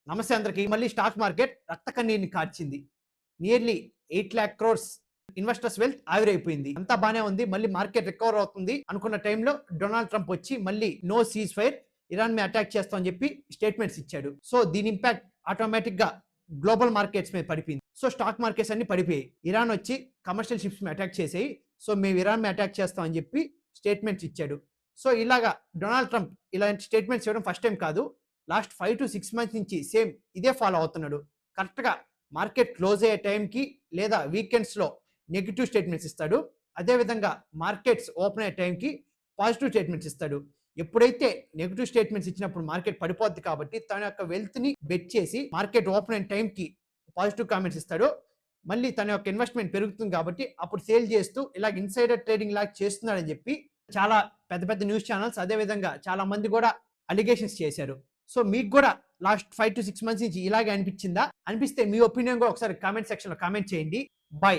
నమస్తే అందరికి. మళ్ళీ స్టాక్ మార్కెట్ రక్త కన్నీరుని కార్చింది. Nearly 8 lakh crores investors wealth ఆవిరైపోయింది. అంతా బానే ఉంది. మళ్ళీ మార్కెట్ రికవర్ అవుతుంది అనుకున్న టైంలో డొనాల్డ్ ట్రంప్ వచ్చి మళ్ళీ నో సీజ్ ఫైర్, ఇరాన్ మీద అటాక్ చేస్తాం అని చెప్పి స్టేట్మెంట్స్ ఇచ్చాడు. సో దీని ఇంపాక్ట్ ఆటోమేటిక్ గా గ్లోబల్ మార్కెట్స్ మీద పడిపోయింది. సో స్టాక్ మార్కెట్స్ అన్ని పడిపోయాయి. ఇరాన్ వచ్చి కమర్షియల్ షిప్స్ మీద అటాక్ చేసేయి, సో మేము ఇరాన్ మీద అటాక్ చేస్తాం అని చెప్పి స్టేట్మెంట్స్ ఇచ్చాడు. సో ఇలాగా డొనాల్డ్ ట్రంప్ ఇలాంటి స్టేట్మెంట్స్ ఇవ్వడం ఫస్ట్ టైం కాదు. లాస్ట్ 5 to 6 months నుంచి సేమ్ ఇదే ఫాలో అవుతున్నాడు. కరెక్ట్గా మార్కెట్ క్లోజ్ అయ్యే టైంకి లేదా వీకెండ్స్లో నెగిటివ్ స్టేట్మెంట్స్ ఇస్తాడు. అదేవిధంగా మార్కెట్స్ ఓపెన్ అయ్యే టైంకి పాజిటివ్ స్టేట్మెంట్స్ ఇస్తాడు. ఎప్పుడైతే నెగిటివ్ స్టేట్మెంట్స్ ఇచ్చినప్పుడు మార్కెట్ పడిపోద్ది కాబట్టి తన యొక్క వెల్త్ని బెట్ చేసి మార్కెట్ ఓపెన్ అయిన టైంకి పాజిటివ్ కామెంట్స్ ఇస్తాడు. మళ్ళీ తన యొక్క ఇన్వెస్ట్మెంట్ పెరుగుతుంది కాబట్టి అప్పుడు సేల్ చేస్తూ ఇలా ఇన్సైడర్ ట్రేడింగ్ లాగా చేస్తున్నాడని చెప్పి చాలా పెద్ద పెద్ద న్యూస్ ఛానల్స్ అదేవిధంగా చాలా మంది కూడా అలిగేషన్స్ చేశారు. సో మీకు కూడా లాస్ట్ 5 to 6 months నుంచి ఇలాగే అనిపించిందా? అనిపిస్తే మీ ఒపీనియన్ కూడా ఒకసారి కామెంట్ సెక్షన్ లో కామెంట్ చేయండి. బై.